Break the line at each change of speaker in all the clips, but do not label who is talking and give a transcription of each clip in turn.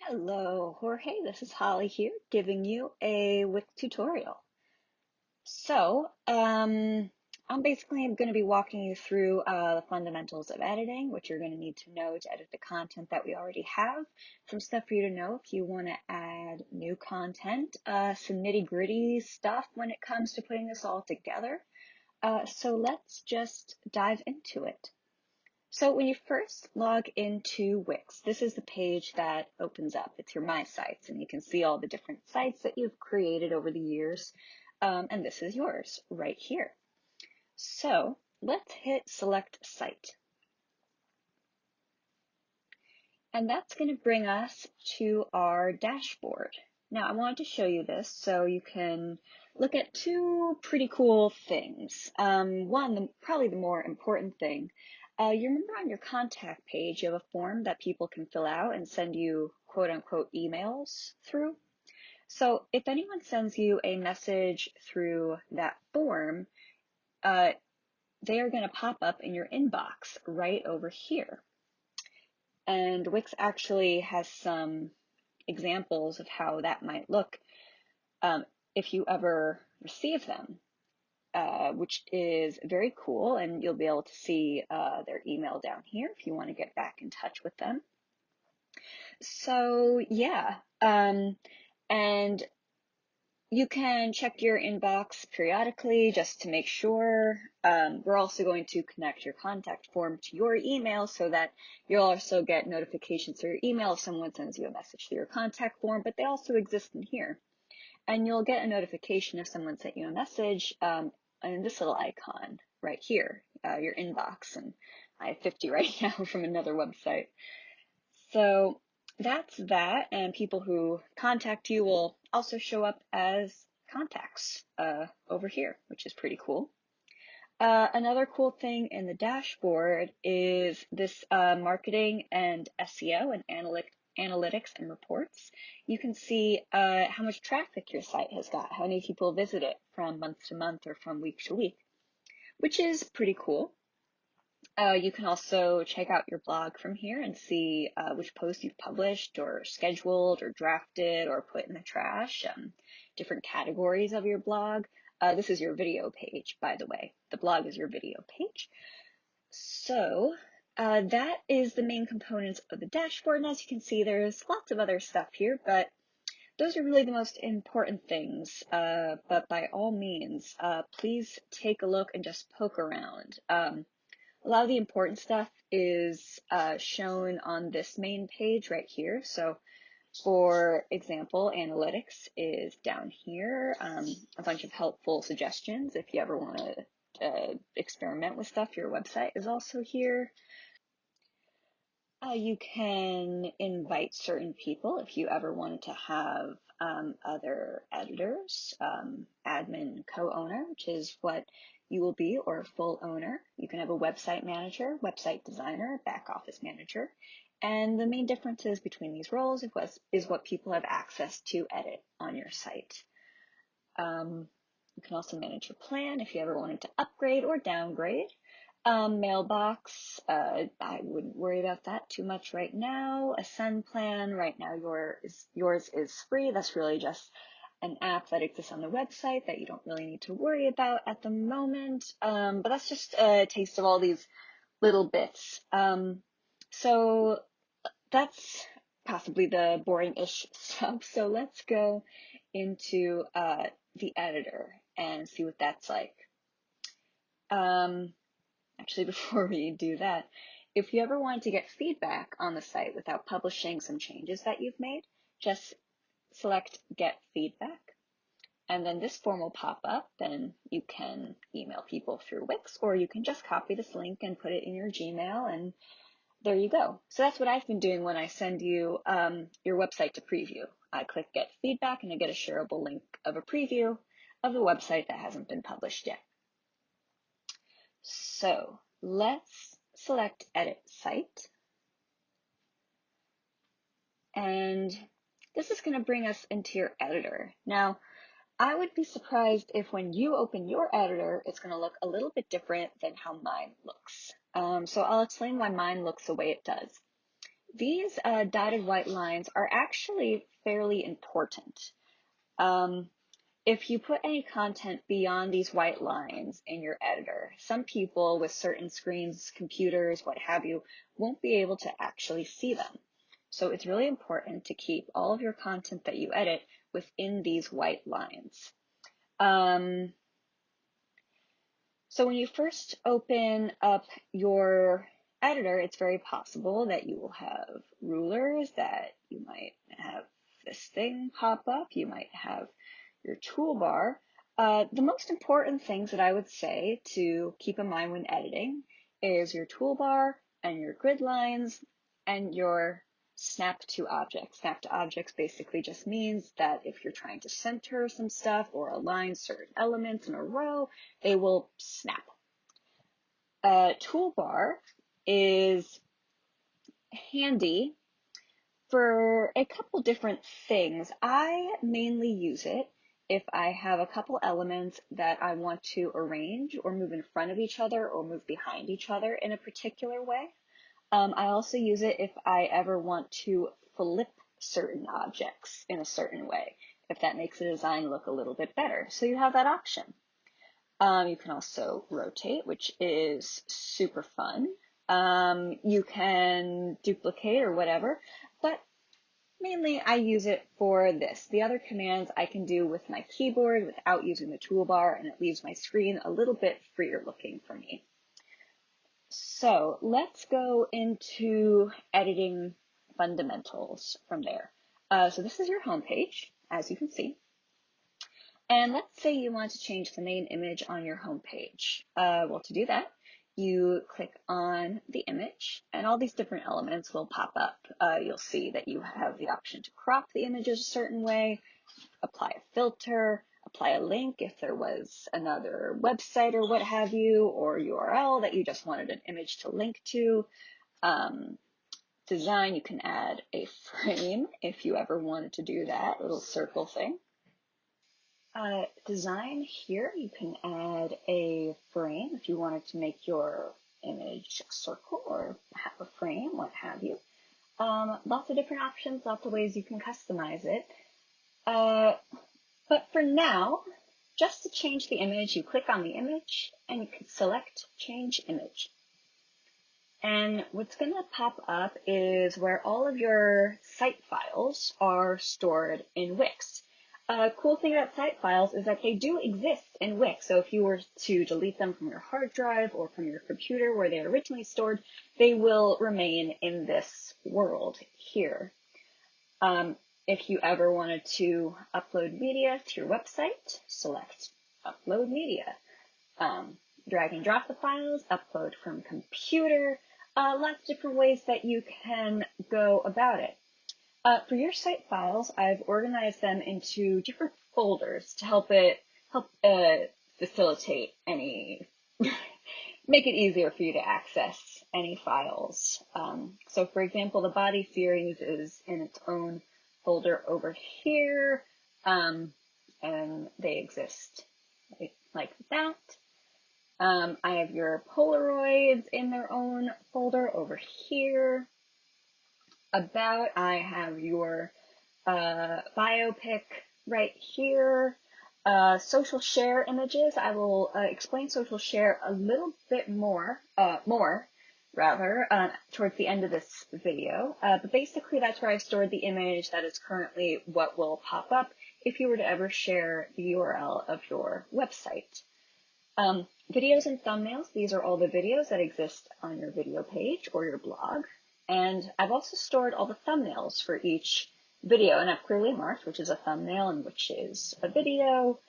Hello, Jorge. This is Holly here, giving you a Wix tutorial. So, I'm basically going to be walking you through the fundamentals of editing, what you're going to need to know to edit the content that we already have, some stuff for you to know if you want to add new content, some nitty-gritty stuff when it comes to putting this all together. So let's just dive into it. So when you first log into Wix, this is the page that opens up. It's your My Sites, and you can see all the different sites that you've created over the years. And this is yours right here. So let's hit Select Site. And that's going to bring us to our dashboard. Now, I wanted to show you this so you can look at two pretty cool things. One, probably the more important thing, you remember on your contact page, you have a form that people can fill out and send you quote unquote emails through. So if anyone sends you a message through that form, they are going to pop up in your inbox right over here. And Wix actually has some examples of how that might look if you ever receive them, which is very cool. And you'll be able to see their email down here if you want to get back in touch with them. So yeah, and you can check your inbox periodically just to make sure. We're also going to connect your contact form to your email so that you'll also get notifications through your email if someone sends you a message through your contact form, but they also exist in here. And you'll get a notification if someone sent you a message in this little icon right here, your inbox. And I have 50 right now from another website. So that's that, and people who contact you will also show up as contacts over here, which is pretty cool. Another cool thing in the dashboard is this marketing and SEO and analytics and reports. You can see how much traffic your site has got, how many people visit it from month to month or from week to week, which is pretty cool. You can also check out your blog from here and see which posts you've published or scheduled or drafted or put in the trash, different categories of your blog. This is your video page, by the way. The blog is your video page. So that is the main components of the dashboard. And as you can see, there's lots of other stuff here, but those are really the most important things. But by all means, please take a look and just poke around. A lot of the important stuff is shown on this main page right here. So for example, analytics is down here. A bunch of helpful suggestions if you ever want to experiment with stuff. Your website is also here. You can invite certain people if you ever wanted to have other editors, admin, co-owner, which is what you will be, or a full owner. You can have a website manager, website designer, back office manager. And the main differences between these roles is what people have access to edit on your site. You can also manage your plan if you ever wanted to upgrade or downgrade. Mailbox, I wouldn't worry about that too much right now. A send plan, right now yours is free. That's really just an app that exists on the website that you don't really need to worry about at the moment. But that's just a taste of all these little bits. So that's possibly the boring-ish stuff. So let's go into the editor and see what that's like. Actually, before we do that, if you ever wanted to get feedback on the site without publishing some changes that you've made, just select Get Feedback. And then this form will pop up, and you can email people through Wix, or you can just copy this link and put it in your Gmail, and there you go. So that's what I've been doing when I send you your website to preview. I click Get Feedback, and I get a shareable link of a preview of the website that hasn't been published yet. So let's select Edit Site. And this is going to bring us into your editor. Now, I would be surprised if when you open your editor, it's going to look a little bit different than how mine looks. So I'll explain why mine looks the way it does. these dotted white lines are actually fairly important. If you put any content beyond these white lines in your editor, some people with certain screens, computers, what have you, won't be able to actually see them. So it's really important to keep all of your content that you edit within these white lines. So when you first open up your editor, it's very possible that you will have rulers, that you might have this thing pop up, you might have your toolbar. The most important things that I would say to keep in mind when editing is your toolbar and your grid lines and your snap to objects. Snap to objects basically just means that if you're trying to center some stuff or align certain elements in a row, they will snap. Toolbar is handy for a couple different things. I mainly use it if I have a couple elements that I want to arrange or move in front of each other or move behind each other in a particular way. I also use it if I ever want to flip certain objects in a certain way, if that makes the design look a little bit better. So you have that option. You can also rotate, which is super fun. You can duplicate or whatever, but mainly I use it for this. The other commands I can do with my keyboard without using the toolbar, and it leaves my screen a little bit freer looking for me. So let's go into editing fundamentals from there. So this is your home page, as you can see. And let's say you want to change the main image on your home page. Well, to do that, you click on the image and all these different elements will pop up. You'll see that you have the option to crop the images a certain way, apply a filter, apply a link if there was another website or what have you, or URL that you just wanted an image to link to. Design, you can add a frame if you ever wanted to do that, little circle thing. Design here, you can add a frame if you wanted to make your image a circle or have a frame, what have you. Lots of different options, lots of ways you can customize it. But for now, just to change the image, you click on the image and you can select Change Image. And what's going to pop up is where all of your site files are stored in Wix. Cool thing about site files is that they do exist in Wix. So if you were to delete them from your hard drive or from your computer where they were originally stored, they will remain in this world here. If you ever wanted to upload media to your website, select Upload Media. Drag and drop the files, upload from computer, lots of different ways that you can go about it. For your site files, I've organized them into different folders to help facilitate any, make it easier for you to access any files. So for example, the body series is in its own folder over here, and they exist like that. I have your Polaroids in their own folder over here. About, I have your biopic right here. Social share images, I will explain social share a little bit more, towards the end of this video. But basically that's where I stored the image. That is currently what will pop up if you were to ever share the URL of your website. Videos and thumbnails, these are all the videos that exist on your video page or your blog. And I've also stored all the thumbnails for each video, and I've clearly marked which is a thumbnail and which is a video.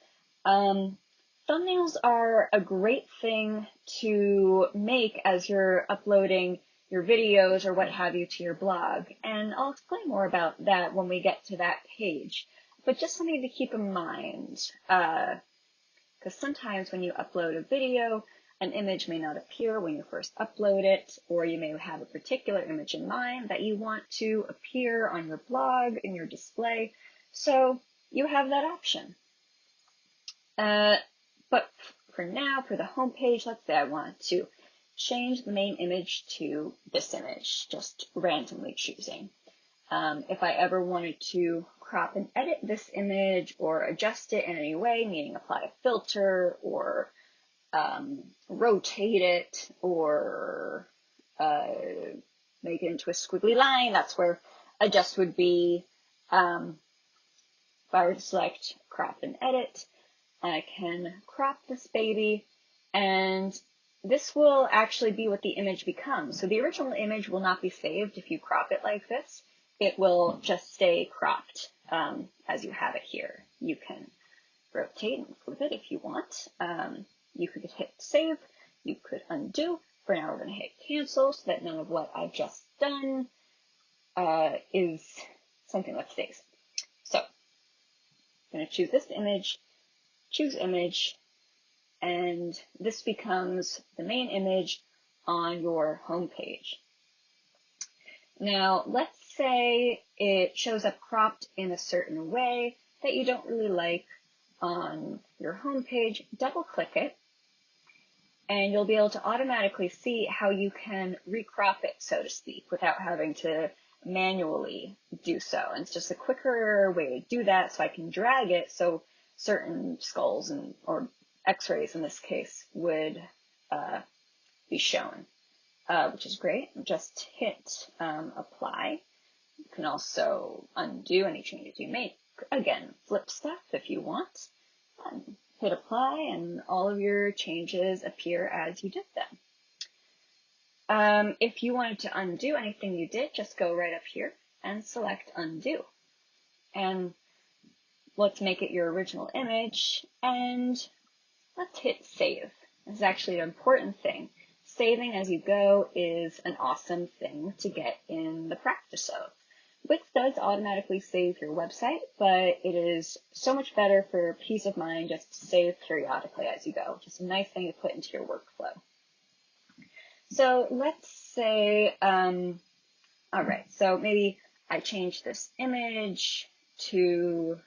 Thumbnails are a great thing to make as you're uploading your videos or what have you to your blog. And I'll explain more about that when we get to that page. But just something to keep in mind. Because sometimes when you upload a video, an image may not appear when you first upload it, or you may have a particular image in mind that you want to appear on your blog, in your display. So you have that option. But for now, for the home page, let's say I want to change the main image to this image, just randomly choosing. If I ever wanted to crop and edit this image or adjust it in any way, meaning apply a filter or rotate it or make it into a squiggly line, that's where adjust would be. If I were to select crop and edit, I can crop this baby, and this will actually be what the image becomes. So the original image will not be saved if you crop it like this. It will just stay cropped as you have it here. You can rotate and flip it if you want. You could hit save. You could undo. For now, we're going to hit cancel so that none of what I've just done is something that stays. So I'm going to choose this image, choose image, and this becomes the main image on your home page. Now, let's say it shows up cropped in a certain way that you don't really like on your home page. Double click it, and you'll be able to automatically see how you can recrop it, so to speak, without having to manually do so. And it's just a quicker way to do that, so I can drag it so certain skulls or x-rays in this case would be shown, which is great. Just hit apply. You can also undo any changes you make. Again, flip stuff if you want. Hit apply, and all of your changes appear as you did them. If you wanted to undo anything you did, just go right up here and select undo. And let's make it your original image, and let's hit save. This is actually an important thing. Saving as you go is an awesome thing to get in the practice of. Wix does automatically save your website, but it is so much better for peace of mind just to save periodically as you go. Just a nice thing to put into your workflow. So let's say, all right, so maybe I change this image to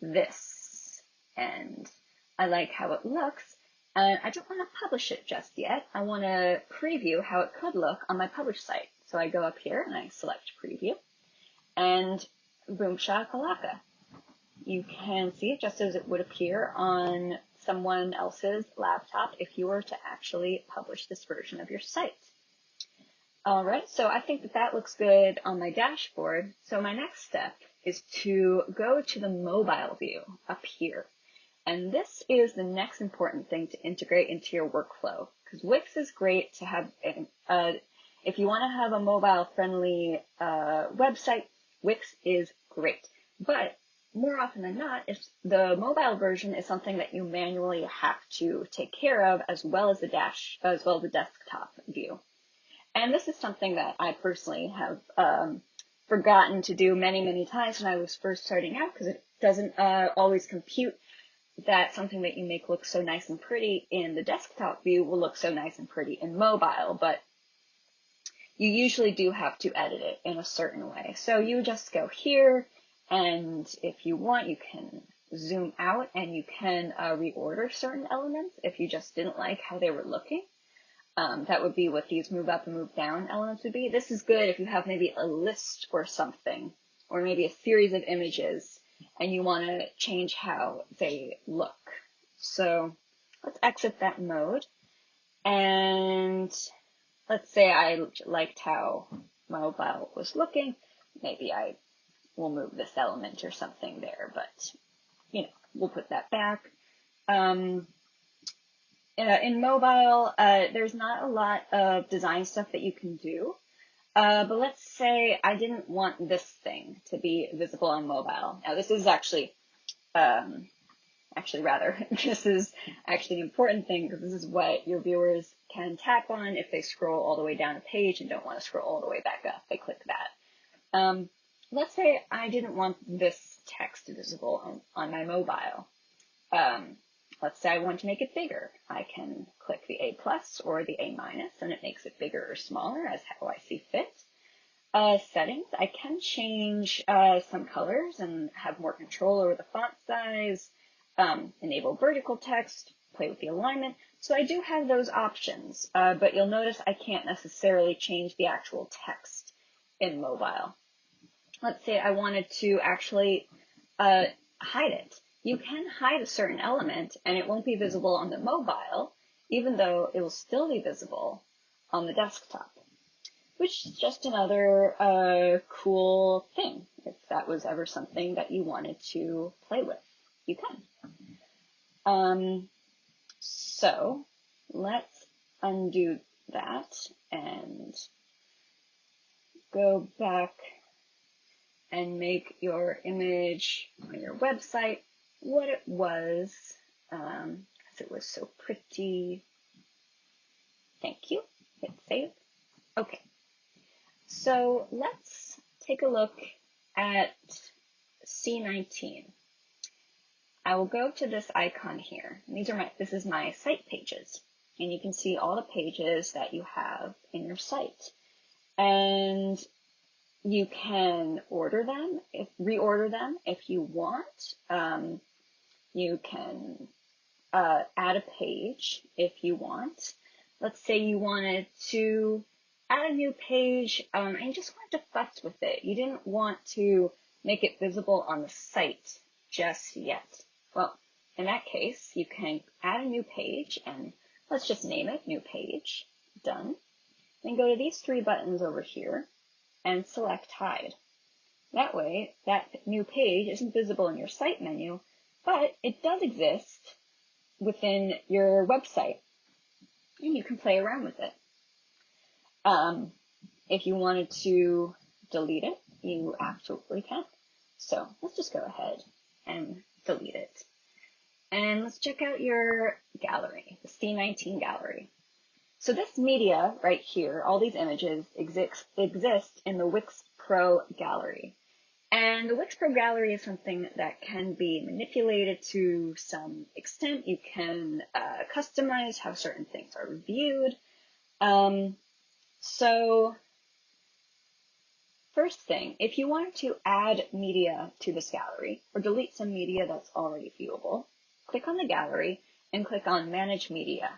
this, and I like how it looks, and I don't want to publish it just yet. I want to preview how it could look on my published site. So I go up here and I select preview, and boom shakalaka. You can see it just as it would appear on someone else's laptop if you were to actually publish this version of your site. All right, so I think that looks good on my dashboard. So my next step is to go to the mobile view up here. And this is the next important thing to integrate into your workflow, because Wix is great to have, if you want to have a mobile-friendly website, Wix is great. But more often than not, if the mobile version is something that you manually have to take care of, as well as the desktop view. And this is something that I personally have forgotten to do many, many times when I was first starting out, because it doesn't always compute that something that you make look so nice and pretty in the desktop view will look so nice and pretty in mobile, but you usually do have to edit it in a certain way. So you just go here, and if you want, you can zoom out and you can reorder certain elements if you just didn't like how they were looking. That would be what these move up and move down elements would be. This is good if you have maybe a list or something, or maybe a series of images, and you want to change how they look. So let's exit that mode, and let's say I liked how mobile was looking. Maybe I will move this element or something there, but we'll put that back. In mobile, there's not a lot of design stuff that you can do, but let's say I didn't want this thing to be visible on mobile. Now, this is actually this is actually an important thing, because this is what your viewers can tap on if they scroll all the way down a page and don't want to scroll all the way back up. They click that. Let's say I didn't want this text visible on my mobile. Let's say I want to make it bigger. I can click the A+ or the A-, and it makes it bigger or smaller as how I see fit. Settings, I can change some colors and have more control over the font size, enable vertical text, play with the alignment. So I do have those options, but you'll notice I can't necessarily change the actual text in mobile. Let's say I wanted to actually hide it. You can hide a certain element and it won't be visible on the mobile, even though it will still be visible on the desktop, which is just another cool thing. If that was ever something that you wanted to play with, you can. So let's undo that and go back and make your image on your website what it was, because it was so pretty. Thank you. Hit save. Okay. So let's take a look at C19. I will go to this icon here. This is my site pages, and you can see all the pages that you have in your site. And you can reorder them if you want. You can add a page if you want. Let's say you wanted to add a new page and you just wanted to futz with it. You didn't want to make it visible on the site just yet. Well, in that case, you can add a new page, and let's just name it New Page. Done. Then go to these three buttons over here and select Hide. That way, that new page isn't visible in your site menu, but it does exist within your website, and you can play around with it. If you wanted to delete it, you absolutely can. So let's just go ahead and delete it. And let's check out your gallery, the C19 gallery. So this media right here, all these images exist in the Wix Pro gallery. And the Wix Pro gallery is something that can be manipulated to some extent. You can customize how certain things are viewed. So first thing, if you wanted to add media to this gallery or delete some media that's already viewable, click on the gallery and click on Manage Media.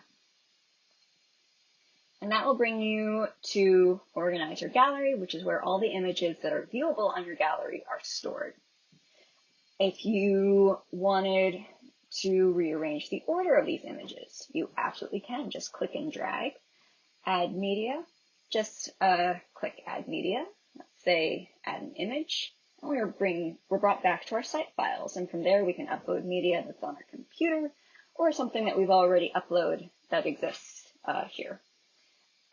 And that will bring you to Organize Your Gallery, which is where all the images that are viewable on your gallery are stored. If you wanted to rearrange the order of these images, you absolutely can. Just click and drag, Add Media, just click Add Media, let's say add an image, and we're brought back to our site files, and from there we can upload media that's on our computer or something that we've already uploaded that exists here.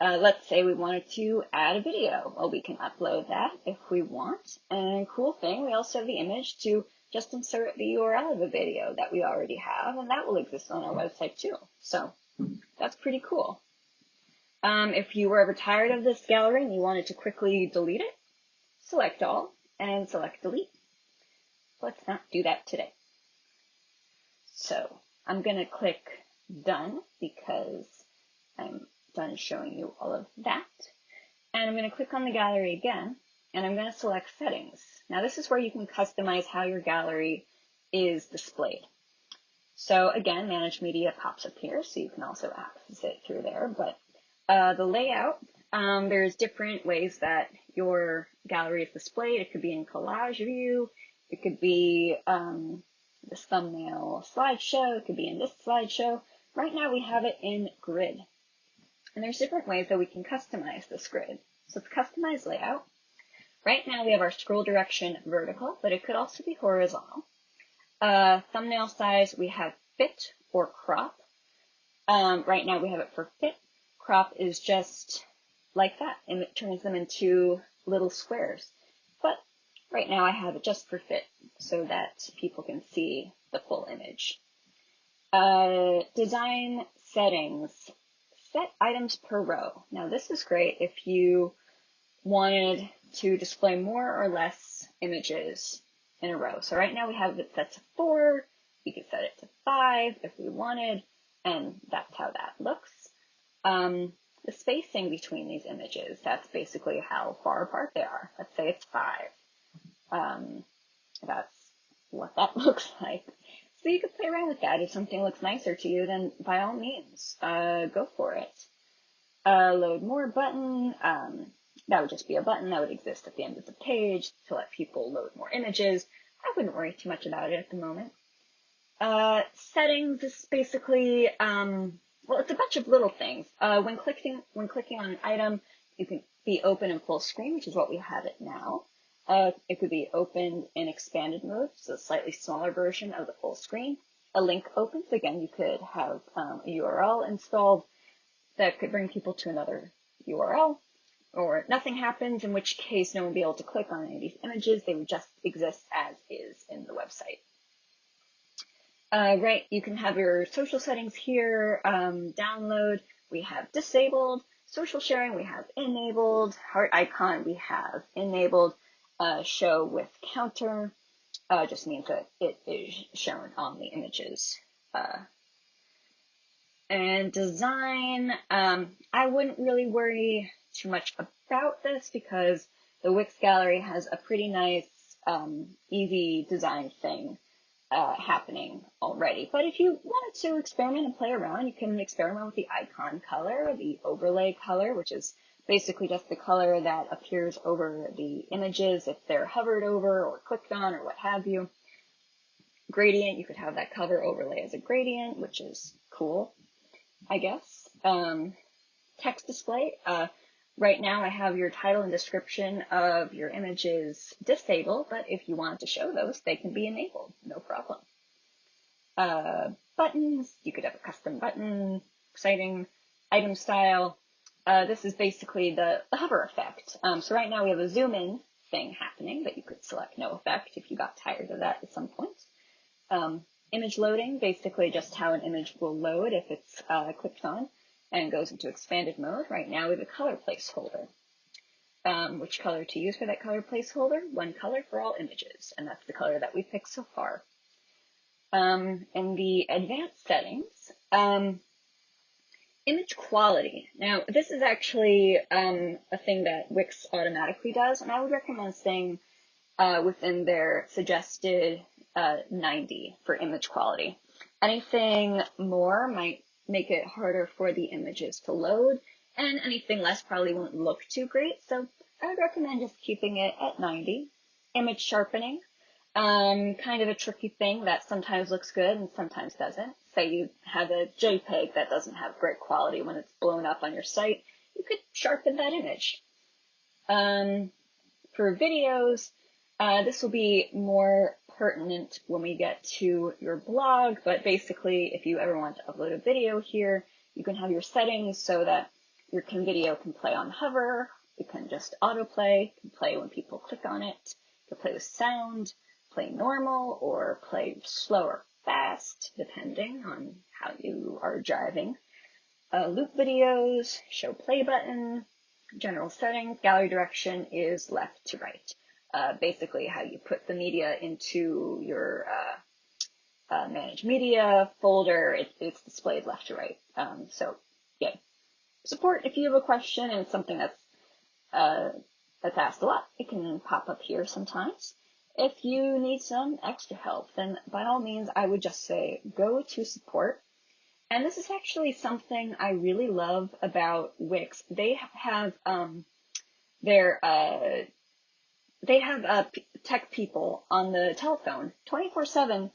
Let's say we wanted to add a video. Well, we can upload that if we want. And cool thing, we also have the image to just insert the URL of a video that we already have, and that will exist on our website too. So that's pretty cool. If you were ever tired of this gallery and you wanted to quickly delete it, select all and select delete. Let's not do that today. So I'm going to click done because I'm done showing you all of that. And I'm going to click on the gallery again, and I'm going to select settings. Now this is where you can customize how your gallery is displayed. So again, Manage Media pops up here, so you can also access it through there. But the layout, there's different ways that your gallery is displayed. It could be in collage view. It could be this thumbnail slideshow. It could be in this slideshow. Right now we have it in grid. And there's different ways that we can customize this grid. So it's customize layout. Right now we have our scroll direction vertical, but it could also be horizontal. Thumbnail size, we have fit or crop. Right now we have it for fit. Crop is just like that, and it turns them into little squares. But right now I have it just for fit so that people can see the full image. Design settings. Set items per row. Now this is great if you wanted to display more or less images in a row. So right now we have it set to 4. We could set it to 5 if we wanted, and that's how that looks. The spacing between these images, that's basically how far apart they are. Let's say it's 5. That's what that looks like. So you could play around with that. If something looks nicer to you, then by all means, go for it. Load more button. That would just be a button that would exist at the end of the page to let people load more images. I wouldn't worry too much about it at the moment. Settings is basically, well, it's a bunch of little things. When clicking on an item, you can be open in full screen, which is what we have it now. It could be opened in expanded mode, so a slightly smaller version of the full screen. A link opens, again, you could have a URL installed that could bring people to another URL, or nothing happens, in which case no one would be able to click on any of these images. They would just exist as is in the website. Right, you can have your social settings here, download, we have disabled, social sharing, we have enabled, heart icon, we have enabled, show with counter, just means that it is shown on the images. And design, I wouldn't really worry too much about this because the Wix gallery has a pretty nice, easy design thing happening already. But if you wanted to experiment and play around, you can experiment with the icon color, the overlay color, which is basically just the color that appears over the images if they're hovered over or clicked on or what have you. Gradient, you could have that color overlay as a gradient, which is cool, I guess. Text display. Right now I have your title and description of your images disabled, but if you want to show those, they can be enabled, no problem. Buttons, you could have a custom button, exciting, item style. This is basically the hover effect. So right now we have a zoom in thing happening, but you could select no effect if you got tired of that at some point. Image loading, basically just how an image will load if it's clicked on and goes into expanded mode. Right now we have a color placeholder. Which color to use for that color placeholder? One color for all images, and that's the color that we picked so far. In the advanced settings, image quality. Now, this is actually a thing that Wix automatically does, and I would recommend staying within their suggested 90 for image quality. Anything more might make it harder for the images to load, and anything less probably won't look too great, so I would recommend just keeping it at 90. Image sharpening, kind of a tricky thing that sometimes looks good and sometimes doesn't. Say you have a JPEG that doesn't have great quality when it's blown up on your site, you could sharpen that image. For videos, this will be more pertinent when we get to your blog, but basically if you ever want to upload a video here, you can have your settings so that your video can play on hover, it can just autoplay, it can play when people click on it, it can play with sound, play normal, or play slow or fast, depending on how you are driving. Loop videos, show play button, general settings, gallery direction is left to right. Basically how you put the media into your manage media folder, it's displayed left to right. So yeah, support if you have a question and it's something that's asked a lot, it can pop up here sometimes. If you need some extra help, then by all means, I would just say go to support. And this is actually something I really love about Wix. They have tech people on the telephone 24/7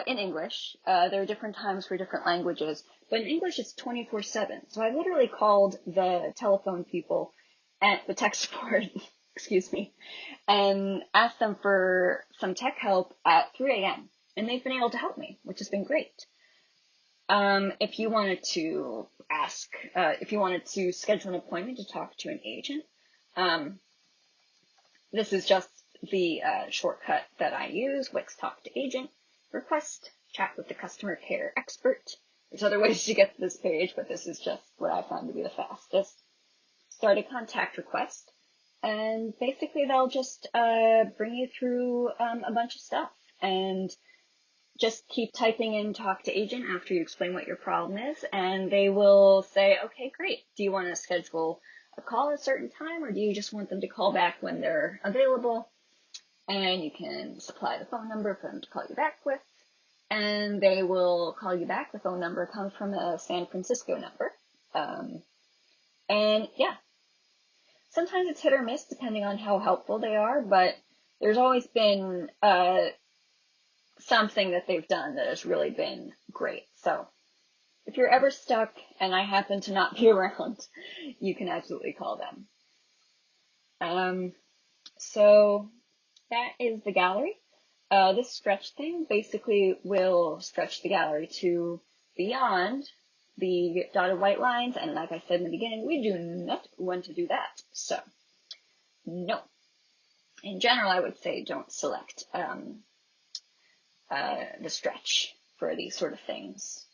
in English. There are different times for different languages, but in English it's 24/7. So I literally called the telephone people at the tech support, excuse me, and asked them for some tech help at 3 a.m. and they've been able to help me, which has been great. If you wanted to schedule an appointment to talk to an agent, this is just the shortcut that I use, Wix Talk to Agent, request, chat with the customer care expert. There's other ways to get to this page, but this is just what I found to be the fastest. Start a contact request, and basically they'll just bring you through a bunch of stuff, and just keep typing in talk to agent after you explain what your problem is, and they will say, okay, great. Do you want to schedule a call at a certain time, or do you just want them to call back when they're available? And you can supply the phone number for them to call you back with. and they will call you back. The phone number comes from a San Francisco number. And yeah, sometimes it's hit or miss depending on how helpful they are, but there's always been something that they've done that has really been great. So if you're ever stuck and I happen to not be around, you can absolutely call them. So that is the gallery. This stretch thing basically will stretch the gallery to beyond the dotted white lines, and like I said in the beginning, we do not want to do that. So, no. In general, I would say don't select the stretch for these sort of things.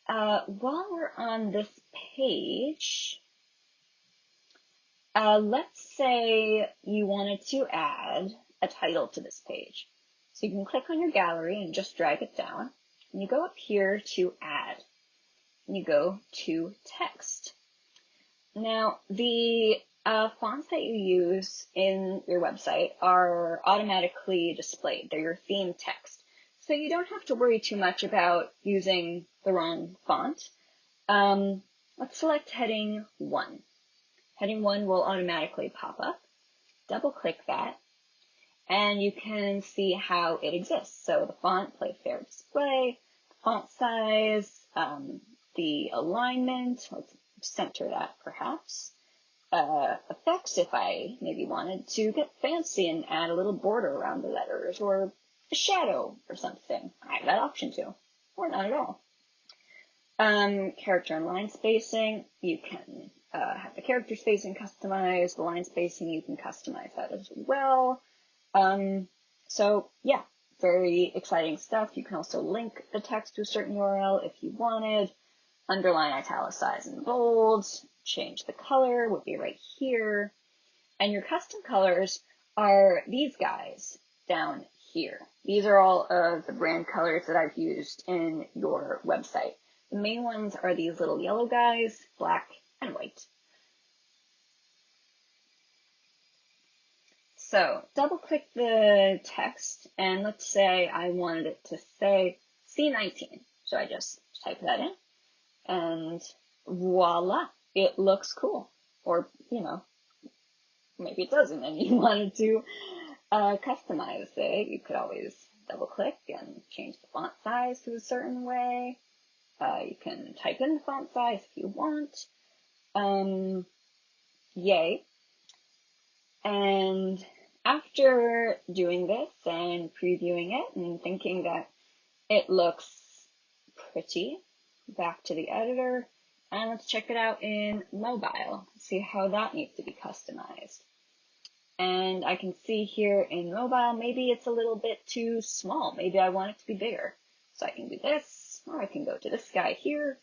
While we're on this page, let's say you wanted to add a title to this page. So you can click on your gallery and just drag it down, and you go up here to add, and you go to text. Now, the fonts that you use in your website are automatically displayed. They're your theme text. So you don't have to worry too much about using the wrong font. Let's select heading 1. Heading 1 will automatically pop up. Double click that, and you can see how it exists. So the font, play fair display, font size, the alignment, let's center that perhaps, effects if I maybe wanted to get fancy and add a little border around the letters, or a shadow or something. I have that option too, or not at all. Character and line spacing, you can have the character spacing customized, the line spacing, you can customize that as well. So yeah, very exciting stuff. You can also link the text to a certain URL if you wanted, underline, italicize, and bold, change the color would be right here. And your custom colors are these guys down here. These are all of the brand colors that I've used in your website. The main ones are these little yellow guys, black and white. So double click the text, and let's say I wanted it to say C19. So I just type that in, and voila, it looks cool. Or, you know, maybe it doesn't, and you wanted to customize it. You could always double click and change the font size to a certain way. You can type in the font size if you want. Yay. And after doing this and previewing it and thinking that it looks pretty, back to the editor, and let's check it out in mobile, see how that needs to be customized. And I can see here in mobile, maybe it's a little bit too small. Maybe I want it to be bigger. So I can do this, or I can go to this guy here,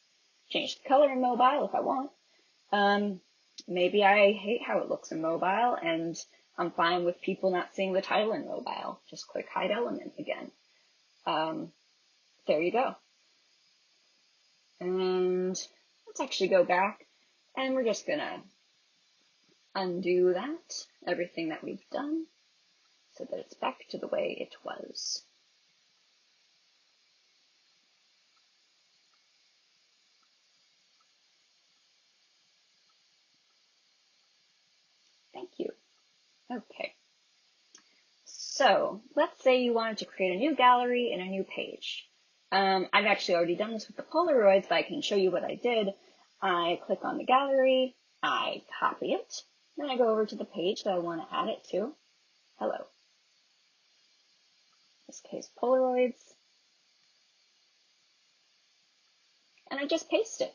change the color in mobile if I want. Maybe I hate how it looks in mobile, and I'm fine with people not seeing the title in mobile. Just click hide element again. There you go. And let's actually go back, and we're just gonna undo that, everything that we've done, so that it's back to the way it was. Thank you. Okay. So let's say you wanted to create a new gallery and a new page. I've actually already done this with the Polaroids, but I can show you what I did. I click on the gallery, I copy it, then I go over to the page that I want to add it to. Hello. In this case, Polaroids. And I just paste it.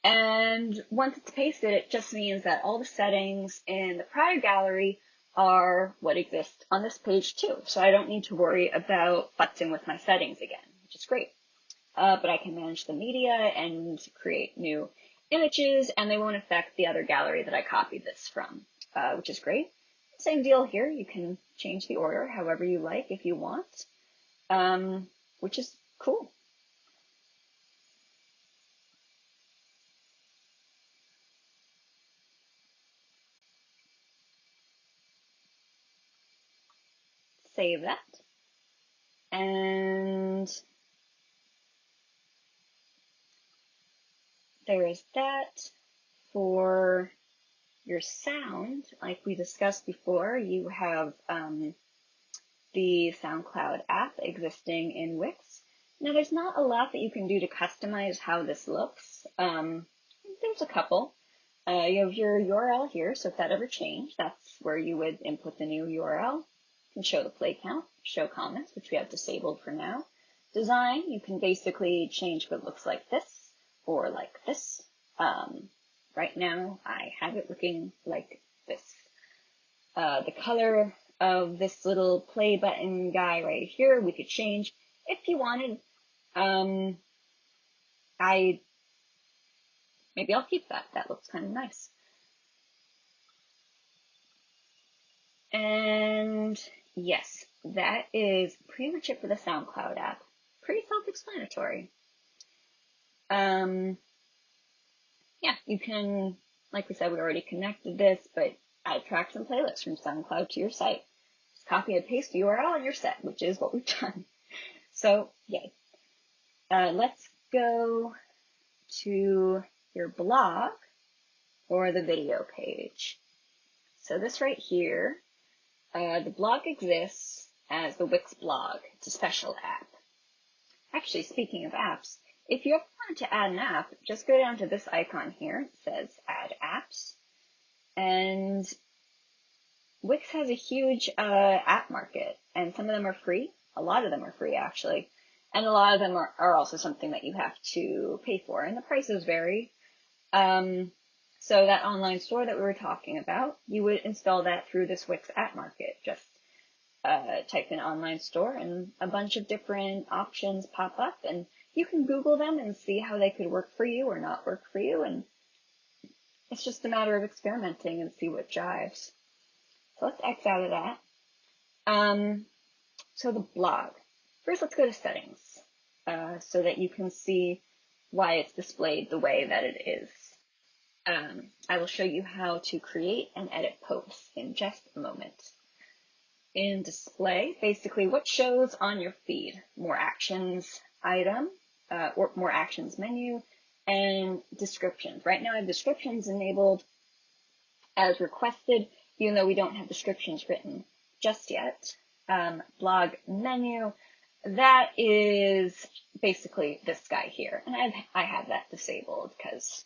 And once it's pasted, it just means that all the settings in the prior gallery are what exists on this page too. So I don't need to worry about futzing with my settings again, which is great. But I can manage the media and create new images, and they won't affect the other gallery that I copied this from, which is great. Same deal here. You can change the order however you like if you want, which is cool. Save that. And there is that. For your sound, like we discussed before, you have the SoundCloud app existing in Wix. Now, there's not a lot that you can do to customize how this looks. There's a couple. You have your URL here, so if that ever changed, that's where you would input the new URL. You can show the play count, show comments, which we have disabled for now. Design, you can basically change if it looks like this or like this. Right now, I have it looking like this. The color of this little play button guy right here, we could change if you wanted. Maybe I'll keep that. That looks kind of nice. And yes, that is pretty much it for the SoundCloud app. Pretty self-explanatory. Yeah, you can, like we said, we already connected this, but add tracks and playlists from SoundCloud to your site. Just copy and paste the URL and you're set, which is what we've done. So, yay. Let's go to your blog or the video page. So this right here, the blog exists as the Wix blog. It's a special app. Actually, speaking of apps, if you ever wanted to add an app, just go down to this icon here. It says Add Apps. And Wix has a huge app market, and some of them are free. A lot of them are free, actually. And a lot of them are also something that you have to pay for, and the prices vary. So that online store that we were talking about, you would install that through this Wix app market. Just type in online store and a bunch of different options pop up, and you can Google them and see how they could work for you or not work for you, and it's just a matter of experimenting and see what jives. So let's X out of that. So the blog. First, let's go to settings so that you can see why it's displayed the way that it is. I will show you how to create and edit posts in just a moment. In display, basically what shows on your feed, more actions item, or more actions menu, and descriptions. Right now I have descriptions enabled as requested, even though we don't have descriptions written just yet. Blog menu, that is basically this guy here, and I have that disabled because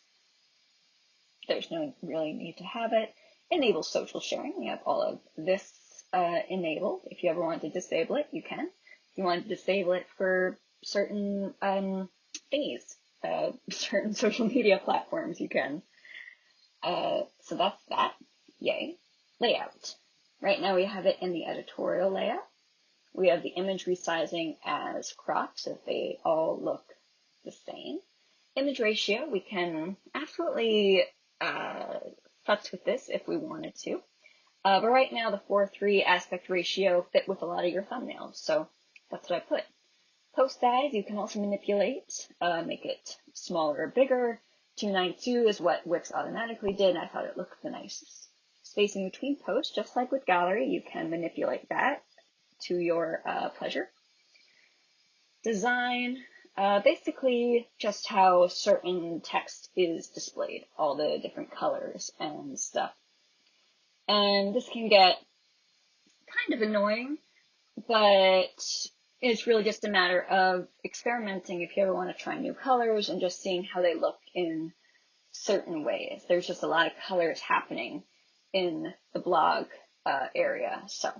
there's no really need to have it. Enable social sharing, we have all of this enabled. If you ever want to disable it, you can. If you want to disable it for certain thingies, certain social media platforms, you can. So that's that. Yay. Layout. Right now we have it in the editorial layout. We have the image resizing as cropped, so they all look the same. Image ratio, we can absolutely futz with this if we wanted to. But right now the 4:3 aspect ratio fit with a lot of your thumbnails, so that's what I put. Post size, you can also manipulate, make it smaller or bigger. 292 is what Wix automatically did, and I thought it looked the nicest. Spacing between posts, just like with gallery, you can manipulate that to your pleasure. Design, basically just how certain text is displayed, all the different colors and stuff. And this can get kind of annoying, but it's really just a matter of experimenting if you ever want to try new colors and just seeing how they look in certain ways. There's just a lot of colors happening in the blog area, so,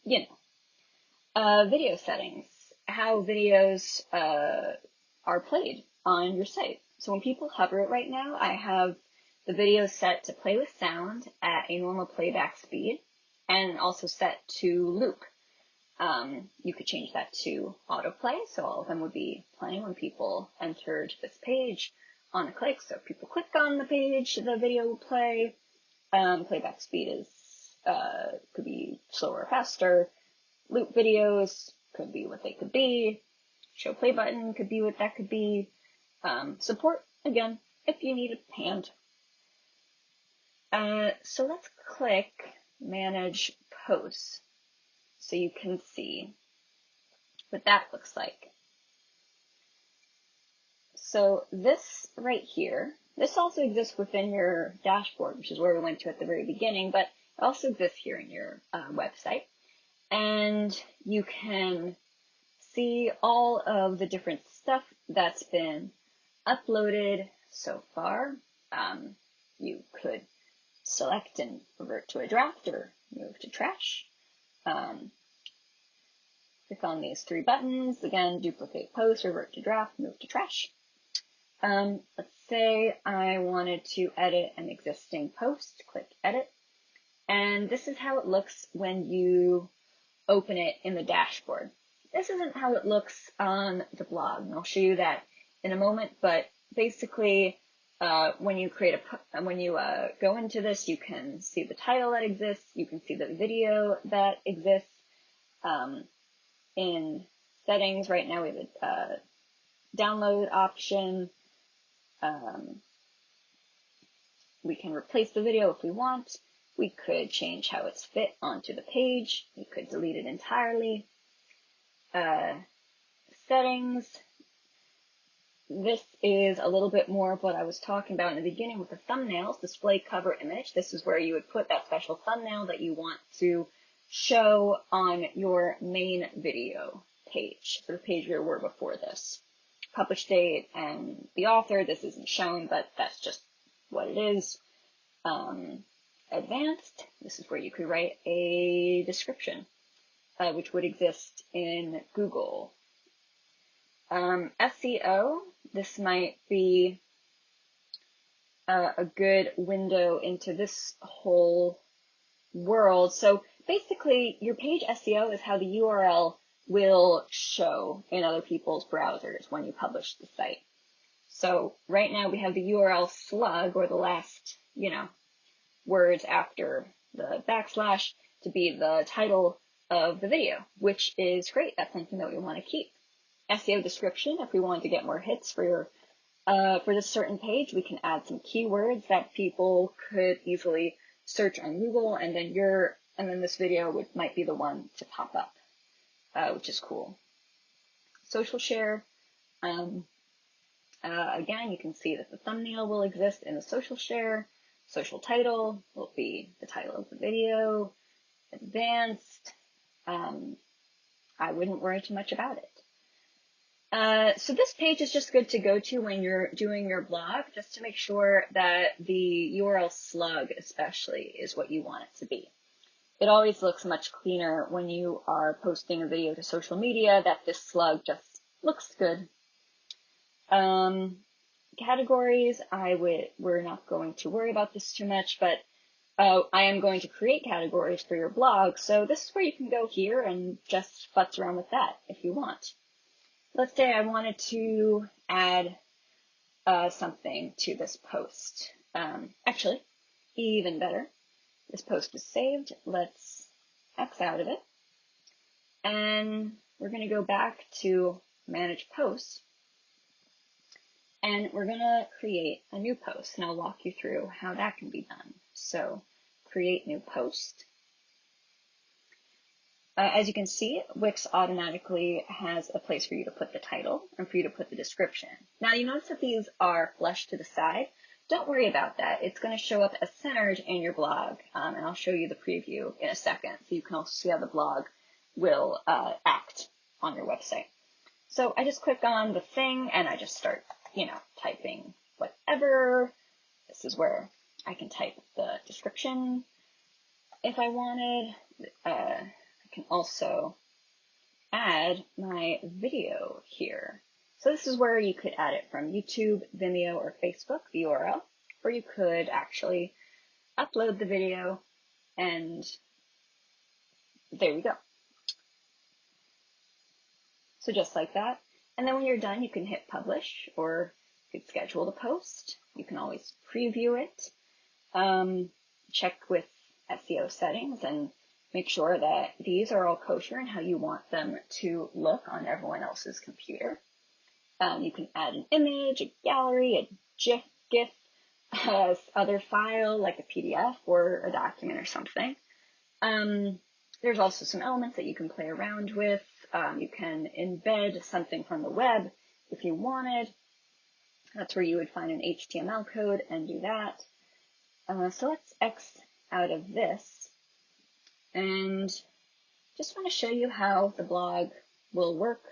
you know. Video settings, how videos are played on your site. So when people hover it right now, I have the video set to play with sound at a normal playback speed and also set to loop. You could change that to autoplay, so all of them would be playing when people entered this page on a click. So if people click on the page, the video will play. Playback speed is could be slower or faster. Loop videos could be what they could be. Show play button could be what that could be. Support, again, if you need a hand. So let's click Manage Posts so you can see what that looks like. So this right here, this also exists within your dashboard, which is where we went to at the very beginning, but it also exists here in your website. And you can see all of the different stuff that's been uploaded so far. You could select and revert to a draft or move to trash. Click on these three buttons. Again, duplicate post, revert to draft, move to trash. Let's say I wanted to edit an existing post. Click edit. And this is how it looks when you open it in the dashboard. This isn't how it looks on the blog, and I'll show you that in a moment. But basically, when you go into this, you can see the title that exists. You can see the video that exists. In settings, right now we have a download option. We can replace the video if we want. We could change how it's fit onto the page. We could delete it entirely. Settings. This is a little bit more of what I was talking about in the beginning with the thumbnails. Display cover image. This is where you would put that special thumbnail that you want to show on your main video page, so the page we were before this. Publish date and the author. This isn't shown, but that's just what it is. Advanced. This is where you could write a description, which would exist in Google. SEO, this might be a good window into this whole world. So basically, your page SEO is how the URL will show in other people's browsers when you publish the site. So right now we have the URL slug, or the last, words after the backslash, to be the title of the video, which is great. That's something that we want to keep. SEO description, if we want to get more hits for this certain page, we can add some keywords that people could easily search on Google, and then this video might be the one to pop up, which is cool. Social share. Again, you can see that the thumbnail will exist in the social share. Social title will be the title of the video. Advanced. I wouldn't worry too much about it. So this page is just good to go to when you're doing your blog, just to make sure that the URL slug especially is what you want it to be. It always looks much cleaner when you are posting a video to social media that this slug just looks good. Categories, we're not going to worry about this too much, but I am going to create categories for your blog. So this is where you can go here and just futz around with that if you want. Let's say I wanted to add something to this post. Actually, even better, this post is saved. Let's X out of it. And we're going to go back to Manage Posts. And we're going to create a new post. And I'll walk you through how that can be done. So, create new post. As you can see, Wix automatically has a place for you to put the title and for you to put the description. Now you notice that these are flushed to the side. Don't worry about that. It's going to show up as centered in your blog, and I'll show you the preview in a second so you can also see how the blog will act on your website. So I just click on the thing and I just start, typing whatever. This is where I can type the description if I wanted. I can also add my video here. So this is where you could add it from YouTube, Vimeo, or Facebook, the URL, or you could actually upload the video, and there you go. So just like that. And then when you're done, you can hit publish, or you could schedule the post. You can always preview it, check with SEO settings, and make sure that these are all kosher and how you want them to look on everyone else's computer. You can add an image, a gallery, a GIF, other file like a PDF or a document or something. There's also some elements that you can play around with. You can embed something from the web if you wanted. That's where you would find an HTML code and do that. So let's X out of this and just want to show you how the blog will work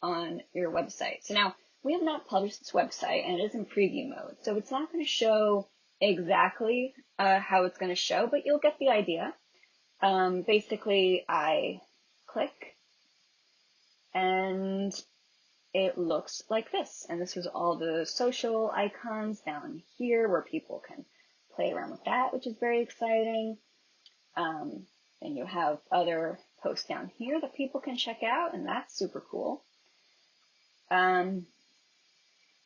on your website. So now we have not published this website and it is in preview mode. So it's not going to show exactly how it's going to show, but you'll get the idea. Basically, I click and it looks like this. And this is all the social icons down here where people can play around with that, which is very exciting. And you have other posts down here that people can check out, and that's super cool. And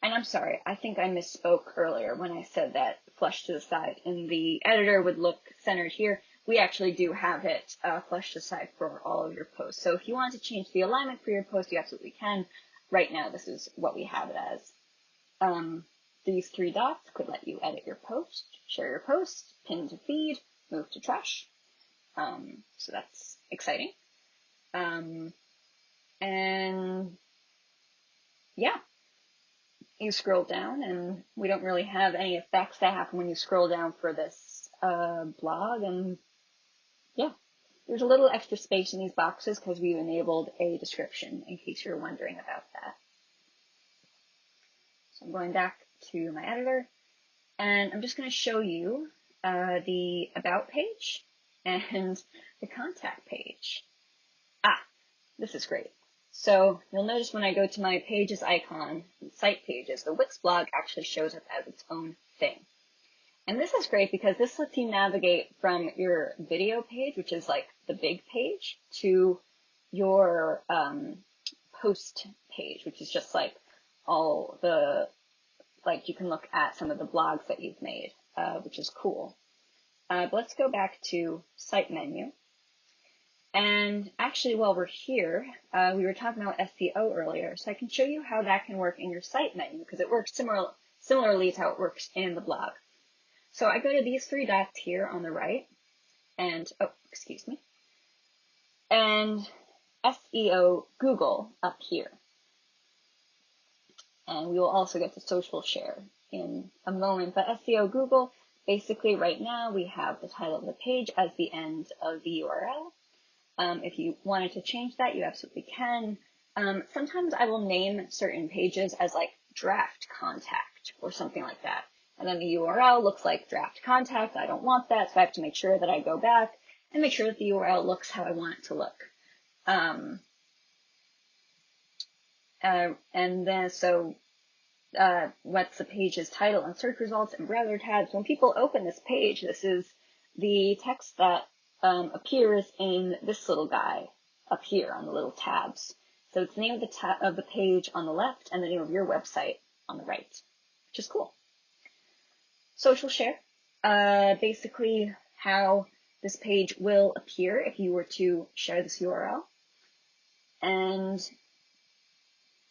I'm sorry, I think I misspoke earlier when I said that flush to the side in the editor would look centered here. We actually do have it flush to the side for all of your posts. So if you want to change the alignment for your post, you absolutely can. Right now, this is what we have it as. These three dots could let you edit your post, share your post, pin to feed, move to trash. So that's exciting. And yeah, you scroll down and we don't really have any effects that happen when you scroll down for this blog. And yeah, there's a little extra space in these boxes because we've enabled a description in case you're wondering about that. So I'm going back to my editor and I'm just going to show you the About page and the Contact page. This is great. So you'll notice when I go to my pages icon, site pages, the Wix blog actually shows up as its own thing. And this is great because this lets you navigate from your video page, which is like the big page, to your post page, which is just like all the, like you can look at some of the blogs that you've made, which is cool. But let's go back to site menu. And actually, while we're here, we were talking about SEO earlier, so I can show you how that can work in your site menu because it works similarly to how it works in the blog. So I go to these three dots here on the right, and, and SEO Google up here. And we will also get to social share in a moment, but SEO Google, basically right now we have the title of the page as the end of the URL. If you wanted to change that, you absolutely can. Sometimes I will name certain pages as like draft contact or something like that. And then the URL looks like draft contact. I don't want that, so I have to make sure that I go back and make sure that the URL looks how I want it to look. And then, what's the page's title and search results and browser tabs? When people open this page, this is the text that appears in this little guy up here on the little tabs. So it's the name of the page on the left and the name of your website on the right, which is cool. Social share, basically how this page will appear if you were to share this URL. And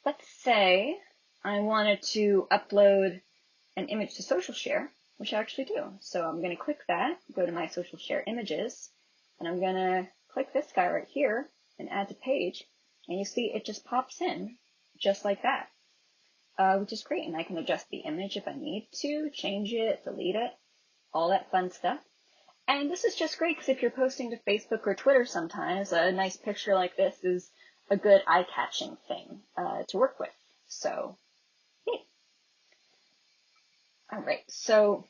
let's say I wanted to upload an image to social share, which I actually do. So I'm going to click that, go to my social share images, and I'm going to click this guy right here and add to page. And you see it just pops in just like that, which is great. And I can adjust the image if I need to, change it, delete it, all that fun stuff. And this is just great because if you're posting to Facebook or Twitter sometimes, a nice picture like this is a good eye-catching thing to work with. So, yay. All right, so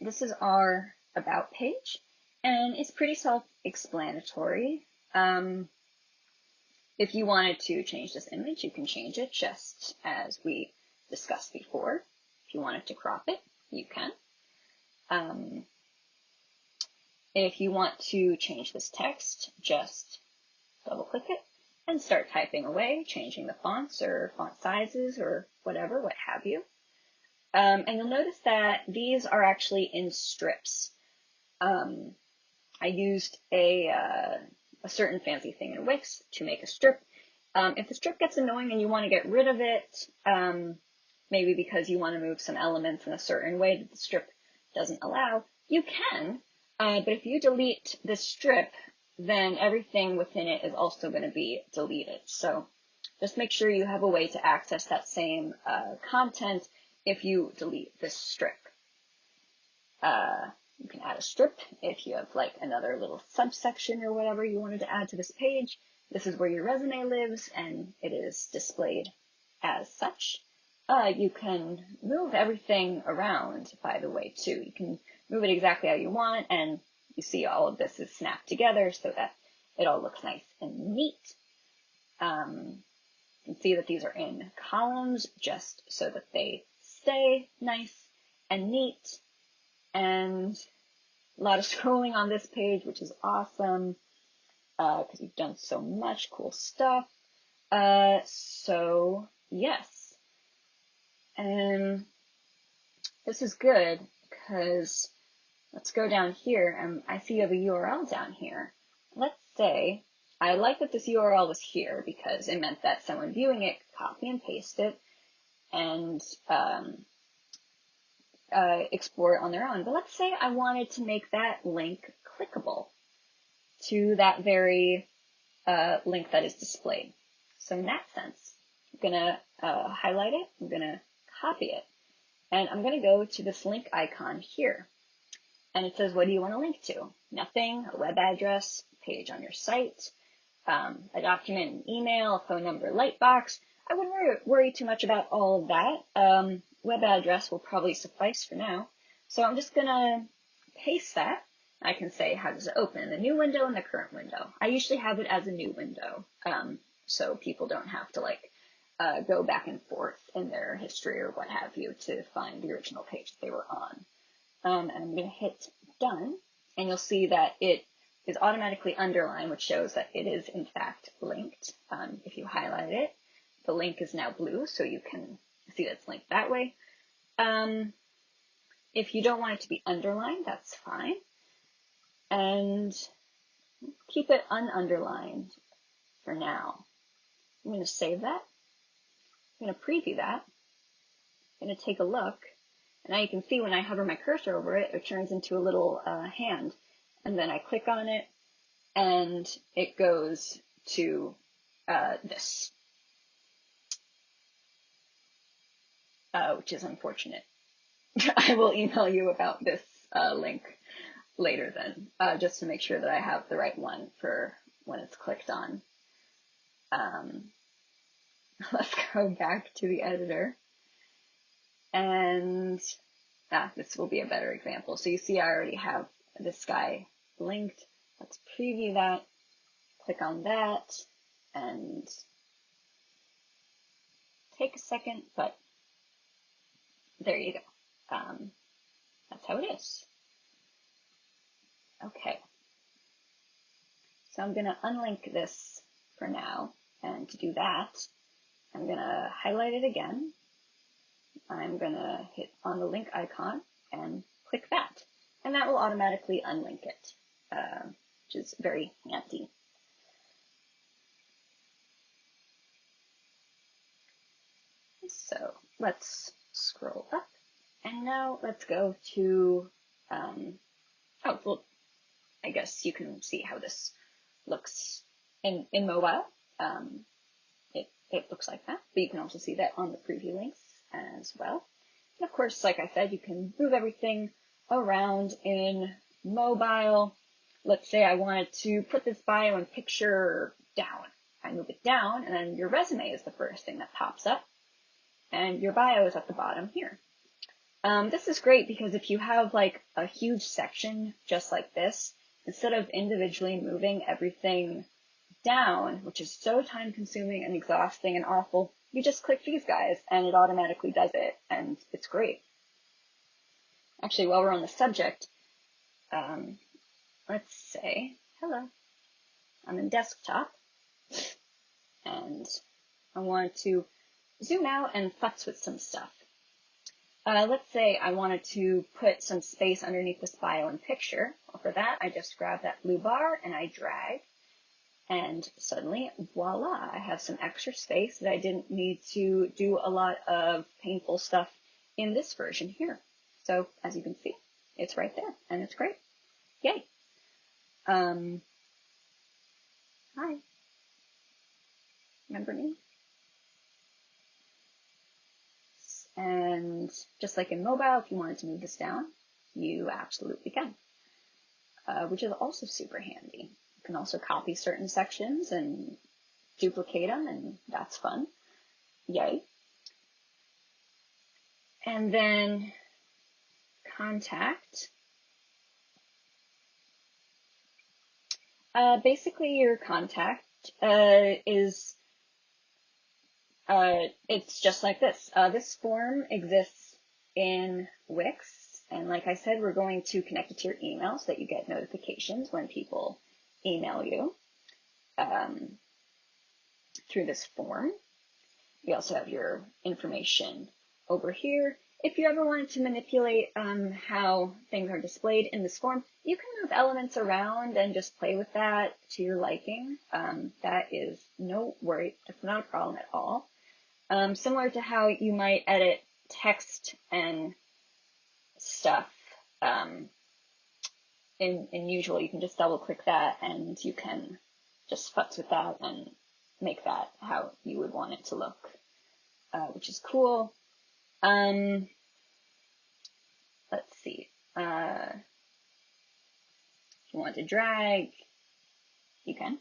this is our About page, and it's pretty self-explanatory. If you wanted to change this image, you can change it just as we discussed before. If you wanted to crop it, you can. If you want to change this text, just double-click it and start typing away, changing the fonts or font sizes or whatever, what have you. And you'll notice that these are actually in strips. I used a certain fancy thing in Wix to make a strip. If the strip gets annoying and you want to get rid of it, maybe because you want to move some elements in a certain way that the strip doesn't allow, you can. But if you delete this strip, then everything within it is also going to be deleted. So just make sure you have a way to access that same content if you delete this strip. You can add a strip if you have like another little subsection or whatever you wanted to add to this page. This is where your resume lives and it is displayed as such. You can move everything around, by the way, too. You can move it exactly how you want, and you see all of this is snapped together so that it all looks nice and neat. You can see that these are in columns just so that they stay nice and neat. And a lot of scrolling on this page, which is awesome, because you've done so much cool stuff. So yes. And this is good because let's go down here, and I see you have a URL down here. Let's say, I like that this URL was here because it meant that someone viewing it could copy and paste it and explore it on their own. But let's say I wanted to make that link clickable to that very link that is displayed. So in that sense, I'm going to highlight it, I'm going to copy it, and I'm going to go to this link icon here. And it says, what do you want to link to? Nothing, a web address, page on your site, a document, an email, a phone number, lightbox. I wouldn't worry too much about all of that. Web address will probably suffice for now. So I'm just going to paste that. I can say, how does it open in the new window and the current window? I usually have it as a new window, so people don't have to like go back and forth in their history or what have you to find the original page that they were on. And I'm going to hit done, and you'll see that it is automatically underlined, which shows that it is in fact linked. If you highlight it, the link is now blue, so you can see that it's linked that way. If you don't want it to be underlined, that's fine. And keep it ununderlined for now. I'm going to save that. I'm going to preview that. I'm going to take a look. And now you can see when I hover my cursor over it, it turns into a little hand. And then I click on it, and it goes to this, which is unfortunate. I will email you about this link later then, just to make sure that I have the right one for when it's clicked on. Let's go back to the editor. And this will be a better example. So you see I already have this guy linked. Let's preview that, click on that, and take a second, but there you go. That's how it is. Okay. So I'm going to unlink this for now. And to do that, I'm going to highlight it again. I'm going to hit on the link icon and click that. And that will automatically unlink it, which is very handy. So let's scroll up. And now let's go to, oh, well, I guess you can see how this looks in mobile. It looks like that, but you can also see that on the preview links as well. And of course, like I said, you can move everything around in mobile. Let's say I wanted to put this bio and picture down. I move it down, and then your resume is the first thing that pops up, and your bio is at the bottom here. This is great because if you have like a huge section just like this, instead of individually moving everything down, which is so time consuming and exhausting and awful, you just click these guys and it automatically does it, and it's great. Actually, while we're on the subject, let's say, hello, I'm in desktop, and I want to zoom out and futz with some stuff. Let's say I wanted to put some space underneath this bio and picture. Well, for that, I just grab that blue bar and I drag, and suddenly, voila, I have some extra space that I didn't need to do a lot of painful stuff in this version here. So as you can see, it's right there, and it's great. Yay. Hi. Remember me? And just like in mobile, if you wanted to move this down, you absolutely can, which is also super handy. You can also copy certain sections and duplicate them, and that's fun. Yay. And then contact. Basically, your contact is it's just like this. This form exists in Wix, and like I said, we're going to connect it to your email so that you get notifications when people email you through this form. We also have your information over here. If you ever wanted to manipulate how things are displayed in this form, you can move elements around and just play with that to your liking. That is no worry. It's not a problem at all. Similar to how you might edit text and stuff in Usual, you can just double click that and you can just futz with that and make that how you would want it to look, which is cool. Let's see. If you want to drag, you can.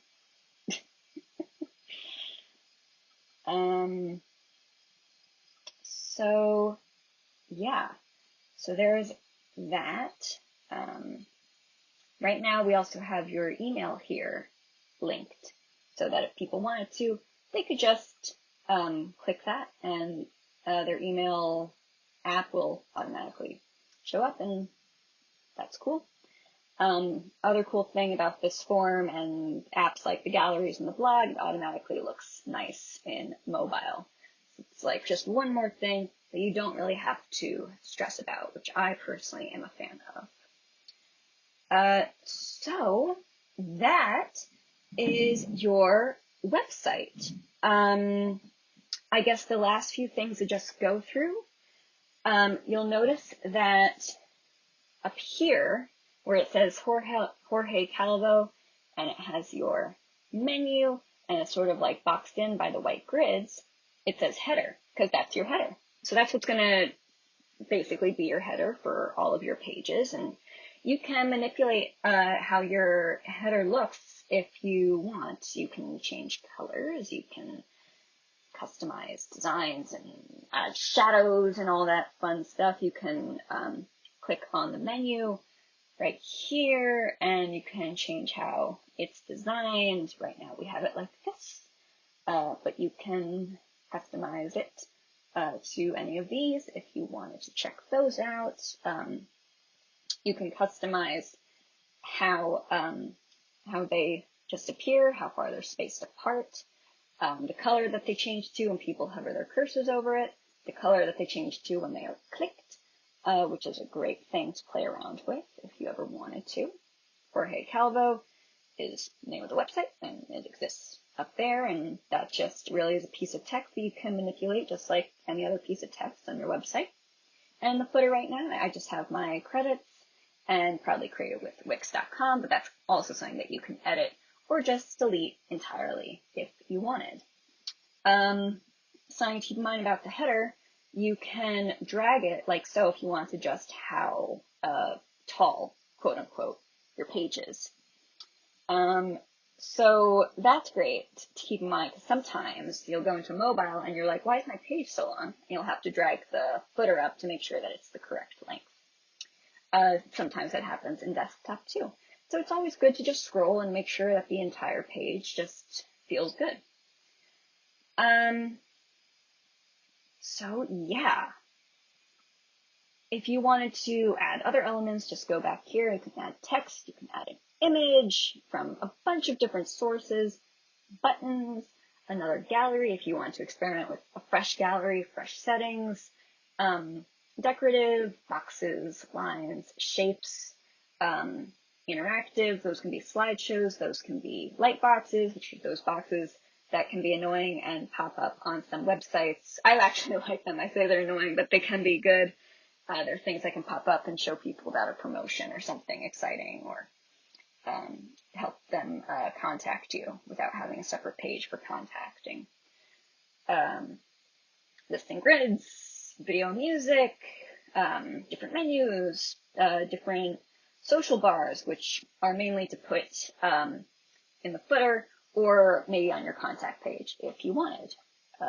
So yeah, so there's that. Right now we also have your email here linked so that if people wanted to, they could just click that and their email app will automatically show up, and that's cool. Other cool thing about this form and apps like the galleries and the blog, it automatically looks nice in mobile. It's like just one more thing that you don't really have to stress about, which I personally am a fan of. So that is your website. I guess the last few things to just go through, you'll notice that up here where it says Jorge Calvo and it has your menu and it's sort of like boxed in by the white grids, it says header because that's your header. So that's what's going to basically be your header for all of your pages, and you can manipulate how your header looks if you want. You can change colors, you can customize designs and add shadows and all that fun stuff. You can click on the menu right here and you can change how it's designed. Right now we have it like this, but you can customize it to any of these if you wanted to check those out. You can customize how they just appear, how far they're spaced apart, the color that they change to when people hover their cursors over it, the color that they change to when they are clicked, which is a great thing to play around with if you ever wanted to. Jorge Calvo is the name of the website, and it exists up there, and that just really is a piece of text that you can manipulate just like any other piece of text on your website. And the footer right now, I just have my credits and proudly created with Wix.com, but that's also something that you can edit or just delete entirely if you wanted. Something to keep in mind about the header, you can drag it like so if you want to adjust how tall, quote unquote, your page is. So that's great to keep in mind, because sometimes you'll go into mobile and you're like, why is my page so long? And you'll have to drag the footer up to make sure that it's the correct length. Sometimes that happens in desktop too. So it's always good to just scroll and make sure that the entire page just feels good. So yeah. If you wanted to add other elements, just go back here. You can add text, you can add an image from a bunch of different sources, buttons, another gallery if you want to experiment with a fresh gallery, fresh settings, decorative, boxes, lines, shapes, interactive, those can be slideshows, those can be light boxes, which are those boxes that can be annoying and pop up on some websites. I actually like them. I say they're annoying, but they can be good. They're things that can pop up and show people about a promotion or something exciting, or help them contact you without having a separate page for contacting. Listing grids, video, music, different menus, different social bars, which are mainly to put in the footer or maybe on your contact page if you wanted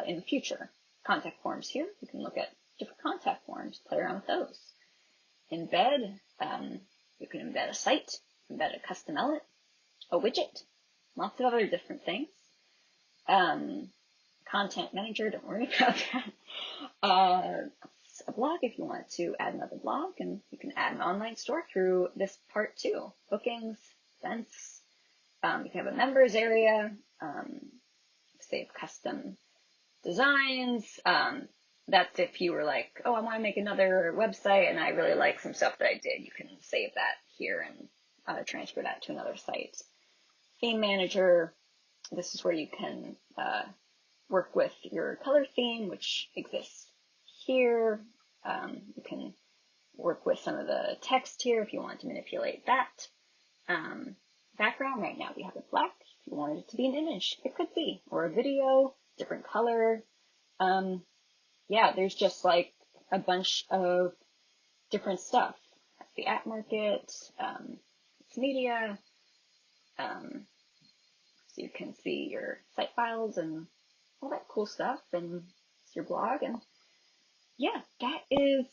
in the future. Contact forms here, you can look at different contact forms, play around with those. Embed, you can embed a site, embed a custom element, a widget, lots of other different things. Content manager, don't worry about that. A blog if you want to add another blog, and you can add an online store through this part too. Bookings, events, you can have a members area, save custom designs. That's if you were like, oh, I want to make another website and I really like some stuff that I did. You can save that here and transfer that to another site. Theme manager, this is where you can work with your color theme, which exists here. You can work with some of the text here if you want to manipulate that. Background, right now we have it black. If you wanted it to be an image, it could be, or a video, different color. Yeah, there's just like a bunch of different stuff. That's the app market, it's media, so you can see your site files and all that cool stuff, and it's your blog, and yeah, that is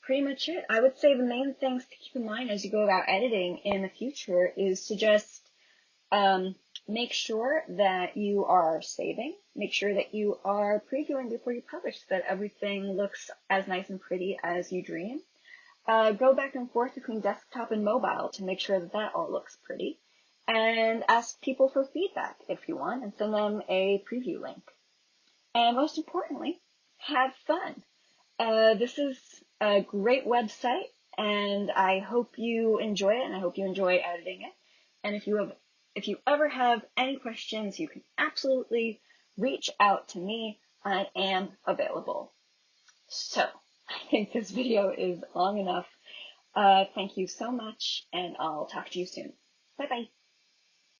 pretty much it. I would say the main things to keep in mind as you go about editing in the future is to just make sure that you are saving, make sure that you are previewing before you publish so that everything looks as nice and pretty as you dream. Go back and forth between desktop and mobile to make sure that that all looks pretty. And ask people for feedback if you want and send them a preview link. And most importantly, have fun. This is a great website and I hope you enjoy it and I hope you enjoy editing it. And if you ever have any questions, you can absolutely reach out to me. I am available. So, I think this video is long enough. Thank you so much, and I'll talk to you soon. Bye bye.